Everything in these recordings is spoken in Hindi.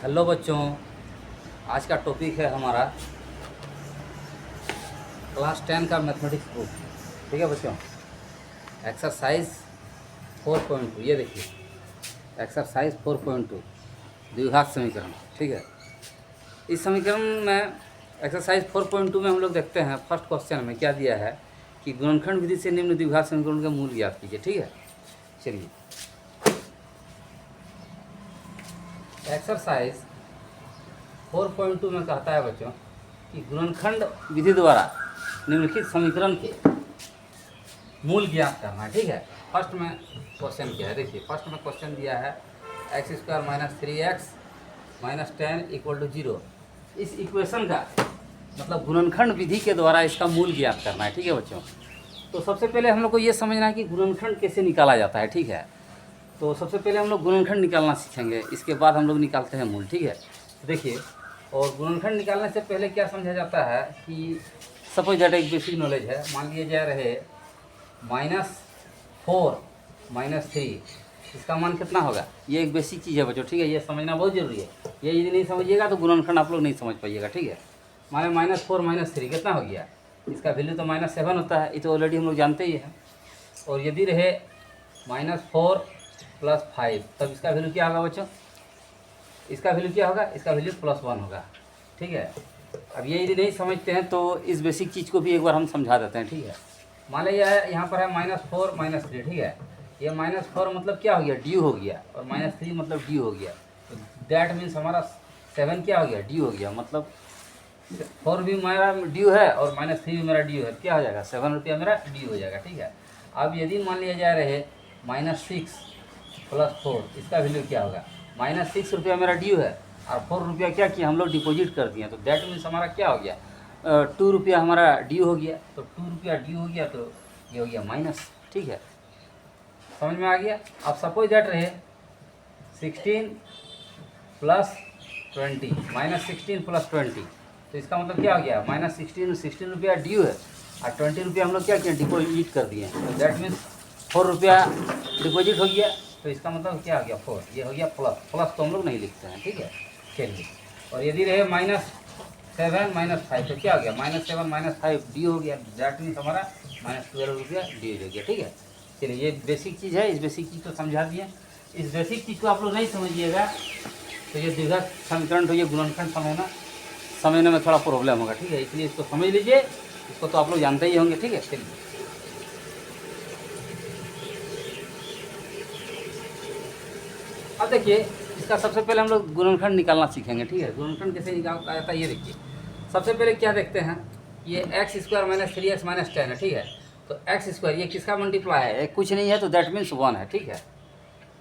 हेलो बच्चों, आज का टॉपिक है हमारा क्लास 10 का मैथमेटिक्स बुक। ठीक है बच्चों, एक्सरसाइज 4.2। ये देखिए एक्सरसाइज 4.2 द्विघात समीकरण। ठीक है, इस समीकरण में एक्सरसाइज 4.2 में हम लोग देखते हैं फर्स्ट क्वेश्चन में क्या दिया है कि गुणनखंड विधि से निम्न द्विघात समीकरण का मूल ज्ञात कीजिए। ठीक है, चलिए एक्सरसाइज 4.2 में कहता है बच्चों कि गुणनखंड विधि द्वारा निम्नलिखित समीकरण के मूल ज्ञात करना है। ठीक है, फर्स्ट में क्वेश्चन क्या है, देखिए फर्स्ट में क्वेश्चन दिया है x² - 3x - 10 = 0। इस इक्वेशन का मतलब गुणनखंड विधि के द्वारा इसका मूल ज्ञात करना है। ठीक है बच्चों, तो सबसे पहले हम लोग को ये समझना है कि गुणनखंड कैसे निकाला जाता है। ठीक है, तो सबसे पहले हम लोग गुणनखंड निकालना सीखेंगे, इसके बाद हम लोग निकालते हैं मूल। ठीक है, तो देखिए, और गुणनखंड निकालने से पहले क्या समझा जाता है कि सपोज दैट एक बेसिक नॉलेज है, मान लिए जा रहे -4 - 3, इसका मान कितना होगा। ये एक बेसिक चीज़ है बच्चों। ठीक है, ये समझना बहुत ज़रूरी है। ये यदि नहीं समझिएगा तो गुणनखंड आप लोग नहीं समझ पाइएगा। ठीक है, माने -4 - 3 कितना हो गया, इसका वैल्यू तो -7 होता है, ये तो ऑलरेडी हम लोग जानते ही हैं। और यदि रहे -4 + 5, तब इसका वैल्यू क्या होगा बच्चों, इसका वैल्यू क्या होगा, इसका वैल्यू +1 होगा। ठीक है, अब ये यदि नहीं समझते हैं तो इस बेसिक चीज़ को भी एक बार हम समझा देते हैं। ठीक है, मान लीजिए यहाँ पर है -4 - 3। ठीक है, ये -4 मतलब क्या हो गया, ड्यू हो गया, और -3 मतलब ड्यू हो गया। तो दैट मीन्स हमारा 7 क्या हो गया, ड्यू हो गया। मतलब 4 भी मेरा ड्यू है और -3 भी मेरा ड्यू है, क्या हो जाएगा, 7 रुपया मेरा ड्यू हो जाएगा। ठीक है, अब यदि मान लिया जा रहे -6 + 4, इसका वैल्यू क्या होगा, -6 रुपया मेरा ड्यू है और 4 रुपया क्या किया हम लोग डिपॉजिट कर दिए, तो दैट मीन्स हमारा क्या हो गया, 2 रुपया हमारा ड्यू हो गया। तो 2 रुपया ड्यू हो गया तो ये हो गया माइनस। ठीक है, समझ में आ गया। अब सपोज दैट रहे 16 + 20, -16 + 20, तो इसका मतलब क्या हो गया, -16 रुपया ड्यू है और 20 रुपया हम लोग क्या किए, डिपॉजिट कर दिए। तो दैट मीन्स 4 रुपया डिपॉजिट हो गया, तो इसका मतलब क्या हो गया, 4। ये हो गया प्लस, प्लस तो हम लोग नहीं लिखते हैं। ठीक है, चलिए, और यदि रहे -7 - 5, तो क्या हो गया, -7 - 5 डी हो गया। दैट मीन्स हमारा -12 रुपया डी हो गया। ठीक है, चलिए, ये बेसिक चीज़ है, इस बेसिक चीज़ को समझा दिए। इस बेसिक चीज़ को आप लोग नहीं समझिएगा तो ये द्विघात समीकरण, तो ये गुणनखंड समझने में थोड़ा प्रॉब्लम होगा। ठीक है, इसलिए इसको समझ लीजिए, इसको तो आप लोग जानते ही होंगे। ठीक है, चलिए अब देखिए, इसका सबसे पहले हम लोग गुणनखंड निकालना सीखेंगे। ठीक है, गुणनखंड कैसे निकाला जाता है ये देखिए। सबसे पहले क्या देखते हैं, ये x² - 3x - 10 है। ठीक है, तो x² ये किसका मल्टीप्लाई है, ये कुछ नहीं है, तो दैट मीन्स 1 है। ठीक है,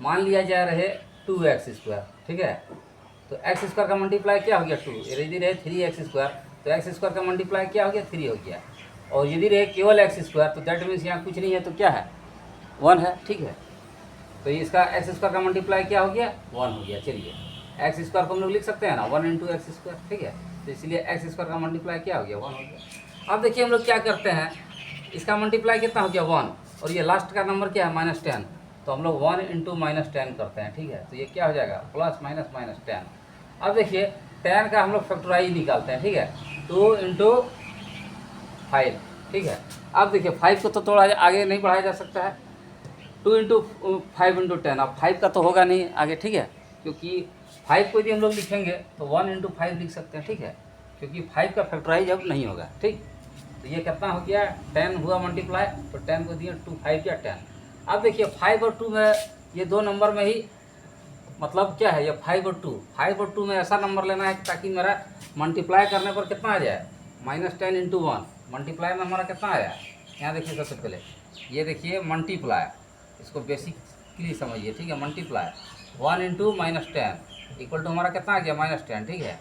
मान लिया जा रहे 2x²। ठीक है, तो x² का मल्टीप्लाई क्या हो गया, 2। यदि रहे 3x², तो x² का मल्टीप्लाई क्या हो गया, 3 हो गया। और यदि रहे केवल x², तो दैट मीन्स यहाँ कुछ नहीं है, तो क्या है, 1 है। ठीक है, तो इसका x² का मल्टीप्लाई क्या हो गया, 1 हो गया। चलिए, x² को हम लोग लिख सकते हैं ना, 1 × x²। ठीक है, तो इसलिए x² का मल्टीप्लाई क्या हो गया, 1 हो गया। अब देखिए हम लोग क्या करते हैं, इसका मल्टीप्लाई कितना हो गया, 1, और ये लास्ट का नंबर क्या है, -10, तो हम लोग 1 × -10 करते हैं। ठीक है, तो ये क्या हो जाएगा, प्लस माइनस -10। अब देखिए 10 का हम लोग फैक्टराइज निकालते हैं। ठीक है, 2 × 5। ठीक है, अब देखिए 5 को तो थोड़ा आगे नहीं बढ़ाया जा सकता है, 2 × 5 × 10। अब 5 का तो होगा नहीं आगे। ठीक है, क्योंकि 5 को यदि हम लोग लिखेंगे तो 1 × 5 लिख सकते हैं। ठीक है, क्योंकि 5 का फैक्टराइज अब नहीं होगा। ठीक, तो ये कितना हो गया, 10 हुआ मल्टीप्लाई, तो 10 को दिए 2, 5 या 10। अब देखिए 5 और 2 में, ये दो नंबर में ही मतलब क्या है, ये 5 और 2, 5 और 2 में ऐसा नंबर लेना है ताकि मेरा मल्टीप्लाई करने पर कितना आ जाए, -10 × 1। मल्टीप्लाई में हमारा कितना आया, यहाँ देखिए सबसे पहले ये देखिए मल्टीप्लाई, इसको बेसिकली समझिए। ठीक है, मल्टीप्लाई 1 × -10 = हमारा कितना आ गया, -10। ठीक है,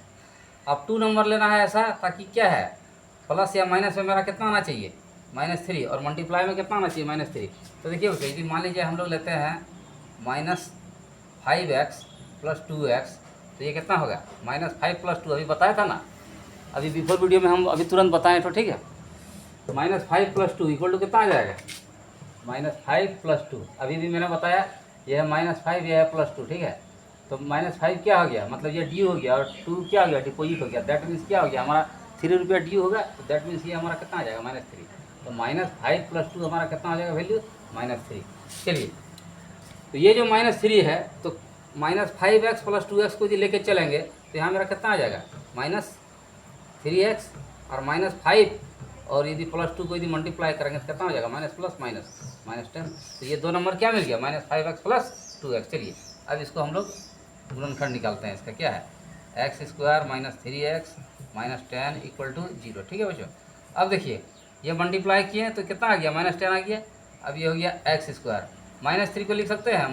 अब 2 नंबर लेना है ऐसा ताकि क्या है, प्लस या माइनस में मेरा कितना आना चाहिए, -3, और मल्टीप्लाई में कितना आना चाहिए, -3। तो देखिए यदि मान लीजिए हम लोग लेते हैं -5x + 2x, तो ये कितना होगा, -5 + 2, अभी बताया था ना, अभी बिफोर वीडियो में हम अभी तुरंत बताएं तो। ठीक है, -5 + 2 = कितना आ जाएगा, -5 + 2। अभी भी मैंने बताया, यह है -5, यह है +2। ठीक है, तो -5 क्या हो गया, मतलब ये ड्यू हो गया, और 2 क्या हो गया, डिपॉजिट हो गया। दैट मीन्स क्या हो गया हमारा 3 रुपया ड्यू होगा, तो दैट मीन्स ये हमारा कितना आ जाएगा -3। तो -5 + 2 हमारा कितना आ जाएगा वैल्यू -3। चलिए, तो ये जो -3 है, तो -5x + 2x को यदि लेके चलेंगे तो यहाँ मेरा कितना आ जाएगा -3x और -5, और यदि +2 को यदि मल्टीप्लाई करेंगे तो कितना हो जाएगा -+- 10। तो ये दो नंबर क्या मिल गया -5x + 2x। चलिए अब इसको हम लोग गुणनखंड निकालते हैं। इसका क्या है x² - 3x - 10 = 0। ठीक है बच्चों, अब देखिए ये मल्टीप्लाई किए तो कितना आ गया -10 आ गया। अब ये हो गया x², -3 को लिख सकते हैं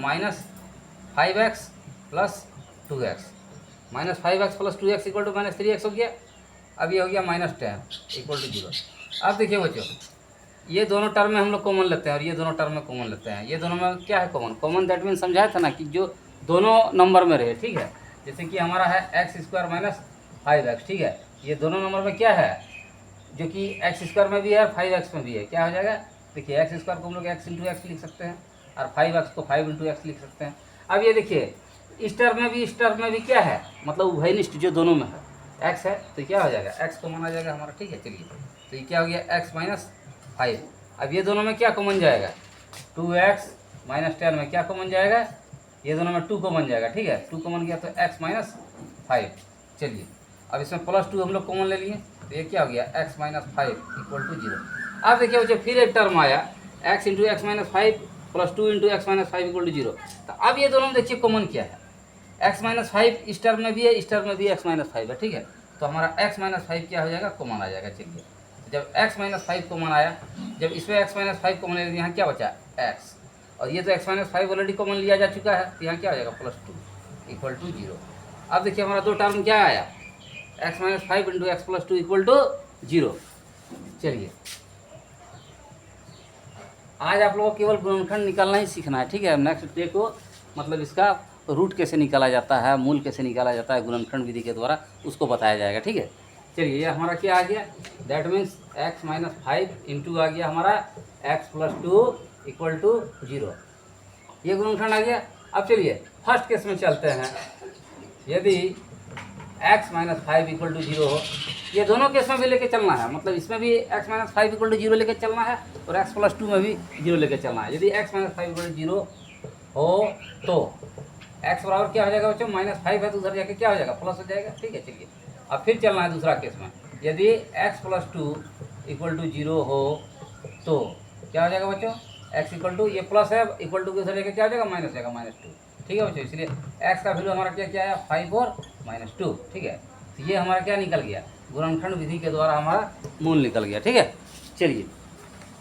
-5x + 2x, -5x + 2x = -3x हो गया। अब ये हो गया -10 = 0। अब देखिए बच्चों, ये दोनों टर्म में हम लोग कॉमन लेते हैं और ये दोनों टर्म में कॉमन लेते हैं। ये दोनों में क्या है कॉमन दैट मीन समझाया था ना कि जो दोनों नंबर में रहे, ठीक है। जैसे कि हमारा है x² - 5x, ठीक है। ये दोनों नंबर में क्या है जो कि x² में भी है और 5x में भी है, क्या हो जाएगा। देखिए x² को हम लोग x × x लिख सकते हैं और 5x को 5 × x लिख सकते हैं। अब ये देखिए इस टर्म में भी क्या है, मतलब उभयनिष्ठ जो दोनों में है x है, तो क्या हो जाएगा x कॉमन आ जाएगा हमारा। ठीक है, चलिए तो ये क्या हो गया x - 5। अब ये दोनों में क्या कॉमन जाएगा 2x - 10 में क्या कॉमन जाएगा, ये दोनों में 2 कॉमन जाएगा। ठीक है, 2 कॉमन गया तो x - 5। चलिए अब इसमें +2 हम लोग कॉमन ले लिए तो ये क्या हो गया x - 5 = 0। अब देखिए बच्चों फिर एक टर्म आया x × x - 5 + 2 × x - 5 = 0। तो अब ये दोनों में देखिए कॉमन क्या है, x - 5 इस टर्म में भी है, इस टर्म में भी x - 5 है। ठीक है, तो हमारा x - 5 क्या हो जाएगा कॉमन आ जाएगा। चलिए जब x - 5 कॉमन आया, जब इसमें x - 5 कॉमन है, यहाँ क्या बचा x, और ये तो x - 5 ऑलरेडी कॉमन लिया जा चुका है, तो यहाँ क्या हो जाएगा +2 = 0। अब देखिए हमारा दो टर्म क्या आया x - 5 × x + 2 = 0। चलिए आज आप लोगों को केवल गुणनखंड निकालना ही सीखना है। ठीक है, नेक्स्ट डे को मतलब इसका रूट कैसे निकाला जाता है, मूल कैसे निकाला जाता है गुणनखंड विधि के द्वारा, उसको बताया जाएगा। ठीक है, चलिए ये हमारा क्या आ गया, दैट मीन्स x - 5 इंटू आ गया हमारा x + 2 = 0। ये गुणनखंड आ गया। अब चलिए फर्स्ट केस में चलते हैं। यदि x - 5 = 0 हो, ये दोनों केस में भी लेके चलना है, मतलब इसमें भी x - 5 = 0 लेके चलना है और x + 2 में भी 0 लेके चलना है। यदि x - 5 = 0 हो तो x बराबर क्या हो जाएगा बच्चों -5 है तो उधर जाके क्या हो जाएगा प्लस हो जाएगा। ठीक है, चलिए अब फिर चलना है दूसरा केस में। यदि x + 2 = 0 हो तो क्या हो जाएगा बच्चों x ये प्लस है इक्वल टू के उधर जाके क्या हो जाएगा माइनस हो जाएगा -2। ठीक है बच्चों, इसलिए x का वैल्यू हमारा क्या क्या आया 5 और -2। ठीक है, तो ये हमारा क्या निकल गया गुणनखंड विधि के द्वारा हमारा मूल निकल गया। ठीक है, चलिए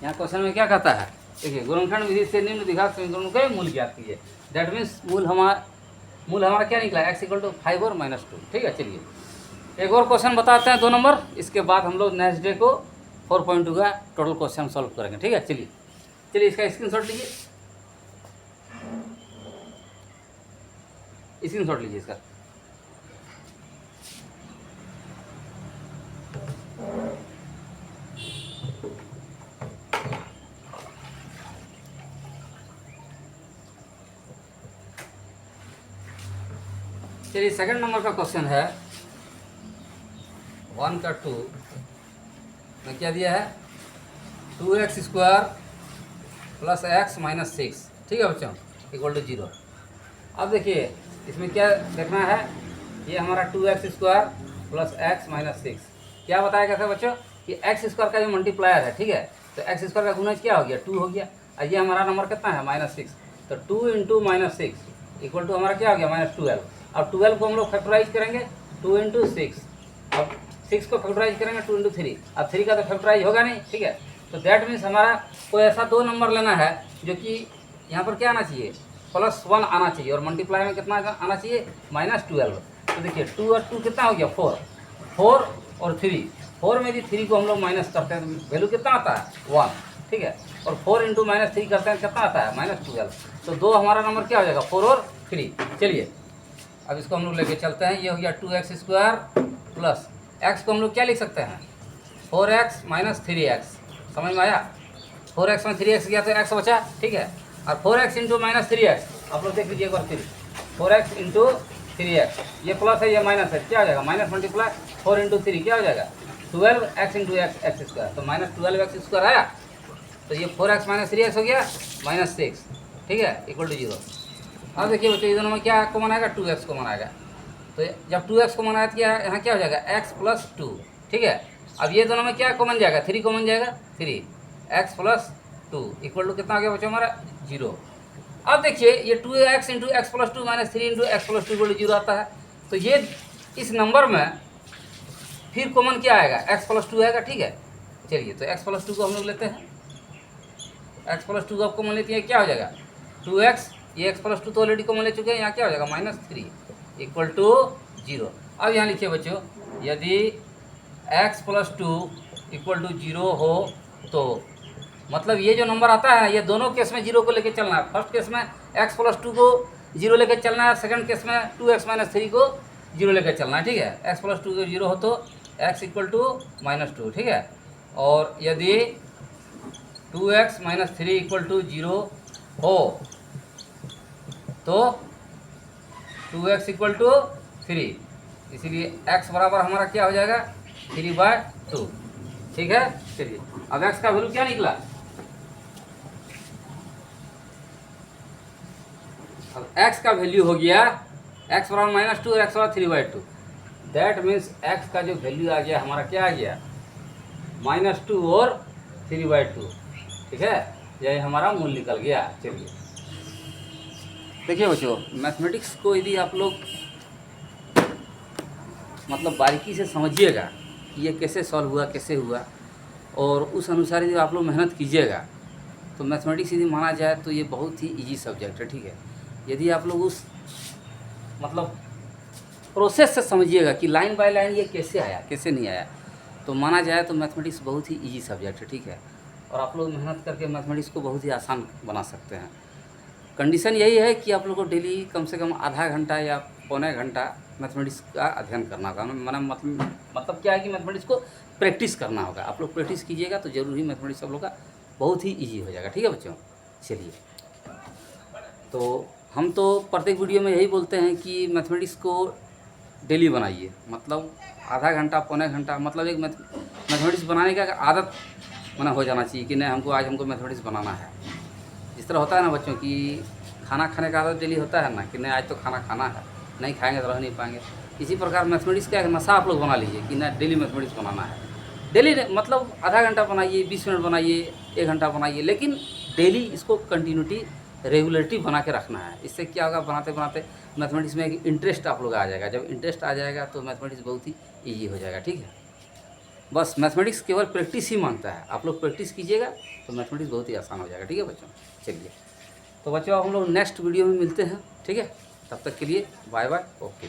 यहाँ क्वेश्चन में क्या कहता है, देखिए गुणनखंड विधि से निम्न द्विघात समीकरणों के मूल ज्ञात कीजिए। दैट मीन्स मूल हमारा क्या निकला x = 5 और -2। ठीक है, चलिए एक और क्वेश्चन बताते हैं 2 नंबर, इसके बाद हम लोग नेक्स्ट डे को 4.2 का टोटल क्वेश्चन सॉल्व करेंगे। ठीक है, चलिए इसका स्क्रीनशॉट लीजिए, स्क्रीनशॉट लीजिए इसका। चलिए सेकंड नंबर का क्वेश्चन है 1 का 2 में क्या दिया है 2x² + x - 6। ठीक है बच्चों = 0। अब देखिए इसमें क्या देखना है, ये हमारा 2x² + x - 6 क्या बताया गया था बच्चों कि x² का जो मल्टीप्लायर है। ठीक है, तो x² का गुणज क्या हो गया 2 हो गया, और ये हमारा नंबर कितना है -6, तो 2 × -6 = हमारा क्या हो गया -12। अब 12 को हम लोग फैक्टराइज करेंगे 2 × 6, अब 6 को फैक्टराइज करेंगे 2 × 3, अब 3 का तो फैक्टराइज होगा नहीं। ठीक है, तो दैट मीन्स हमारा कोई ऐसा 2 नंबर लेना है जो कि यहाँ पर क्या आना चाहिए +1 आना चाहिए और मल्टीप्लाई में कितना आना चाहिए -12। तो देखिए 2 और 2 कितना हो गया 4 और 3, 4 में भी 3 को हम लोग माइनस करते हैं तो वैल्यू कितना आता है 1। ठीक है, और 4 × -3 करते हैं कितना आता है -12। तो 2 हमारा नंबर क्या हो जाएगा 4 और 3। चलिए अब इसको हम लोग लेके चलते हैं, ये हो गया 2x² प्लस x को हम लोग क्या लिख सकते हैं 4x - 3x। समझ में आया, 4x में 3x गया तो x बचा। ठीक है, और 4x × -3x आप लोग देख लीजिए एक बार फिर 4x इंटू 3x, ये प्लस है ये माइनस है, क्या हो जाएगा माइनस मल्टीप्लाई 4 इंटू 3 क्या हो जाएगा 12x इंटू एक्स स्क्वायर, तो माइनस 12x स्क्वायर आया, तो ये 4x माइनस 3x हो गया माइनस 6, ठीक है, इक्वल टू 0। अब देखिए बच्चों ये दोनों में क्या कॉमन आएगा 2x कॉमन आएगा, तो जब 2x कॉमन आया तो क्या यहाँ क्या हो जाएगा x प्लस 2, ठीक है। अब ये दोनों में क्या कॉमन जाएगा 3 कॉमन जाएगा 3x प्लस 2 इक्वल टू कितना आ गया बच्चों हमारा 0। अब देखिए ये 2x into X plus 2 minus 3 into X plus 2 equal to 0 आता है, तो ये इस नंबर में फिर कॉमन क्या आएगा x प्लस 2 आएगा, ठीक है। चलिए तो x प्लस 2 को हम लोग लेते हैं, x प्लस 2 को आप कॉमन लेते हैं क्या हो जाएगा 2x, ये x प्लस 2 तो ऑलरेडी कॉमन ले चुके हैं, यहाँ क्या हो जाएगा माइनस 3 इक्वल टू 0। अब यहाँ लिखिए बच्चों यदि x प्लस 2 इक्वल टू 0 हो तो मतलब ये जो नंबर आता है ये दोनों केस में 0 को लेकर चलना है। फर्स्ट केस में x प्लस 2 को 0 लेकर चलना है, सेकंड केस में 2x माइनस 3 को 0 लेकर चलना है, ठीक है। x प्लस 2 को 0 हो तो x इक्वल टू माइनस 2, ठीक है। और यदि 2x माइनस 3 इक्वल टू 0 हो तो 2x इक्वल टू 3, इसीलिए x बराबर हमारा क्या हो जाएगा 3/2, ठीक है। चलिए अब x का वैल्यू क्या निकला, अब x का वैल्यू हो गया x बराबर माइनस 2 और x बराबर 3/2, दैट मीन्स x का जो वैल्यू आ गया हमारा क्या आ गया -2 और 3/2, ठीक है, यही हमारा मूल निकल गया। चलिए देखिए बच्चों मैथमेटिक्स को यदि आप लोग मतलब बारीकी से समझिएगा कि ये कैसे सॉल्व हुआ कैसे हुआ, और उस अनुसार यदि आप लोग मेहनत कीजिएगा तो मैथमेटिक्स यदि माना जाए तो ये बहुत ही इजी सब्जेक्ट है, ठीक है। यदि आप लोग उस मतलब प्रोसेस से समझिएगा कि लाइन बाय लाइन ये कैसे आया कैसे नहीं आया, तो माना जाए तो मैथमेटिक्स बहुत ही इजी सब्जेक्ट है, ठीक है। और आप लोग मेहनत करके मैथमेटिक्स को बहुत ही आसान बना सकते हैं। कंडीशन यही है कि आप लोग को डेली कम से कम आधा घंटा या पौने घंटा मैथमेटिक्स का अध्ययन करना होगा। मतलब क्या है कि मैथमेटिक्स को प्रैक्टिस करना होगा। आप लोग प्रैक्टिस कीजिएगा तो जरूर ही मैथमेटिक्स आप लोग का बहुत ही ईजी हो जाएगा, ठीक है बच्चों। चलिए तो हम तो प्रत्येक वीडियो में यही बोलते हैं कि मैथमेटिक्स को डेली बनाइए, मतलब आधा घंटा पौने घंटा, मतलब एक मैथमेटिक्स बनाने का आदत मना हो जाना चाहिए कि नहीं हमको मैथमेटिक्स बनाना है। जिस तरह होता है ना बच्चों की खाना खाने का आदत डेली होता है ना कि नहीं आज तो खाना खाना है, नहीं खाएंगे तो रह नहीं पाएंगे। इसी प्रकार मैथमेटिक्स का एक नशा आप लोग बना लीजिए कि ना डेली मैथमेटिक्स बनाना है। डेली मतलब आधा घंटा बनाइए, 20 मिनट बनाइए, 1 घंटा बनाइए, लेकिन डेली इसको कंटिन्यूटी रेगुलरिटी बना के रखना है। इससे क्या होगा बनाते बनाते मैथमेटिक्स में एक इंटरेस्ट आप लोग आ जाएगा। जब इंटरेस्ट आ जाएगा तो मैथमेटिक्स बहुत ही ईजी हो जाएगा, ठीक है। बस मैथमेटिक्स केवल प्रैक्टिस ही मांगता है, आप लोग प्रैक्टिस कीजिएगा तो मैथमेटिक्स बहुत ही आसान हो जाएगा, ठीक है बच्चों। चलिए तो बच्चों हम लोग नेक्स्ट वीडियो में मिलते हैं, ठीक है। तब तक के लिए बाय बाय, ओके।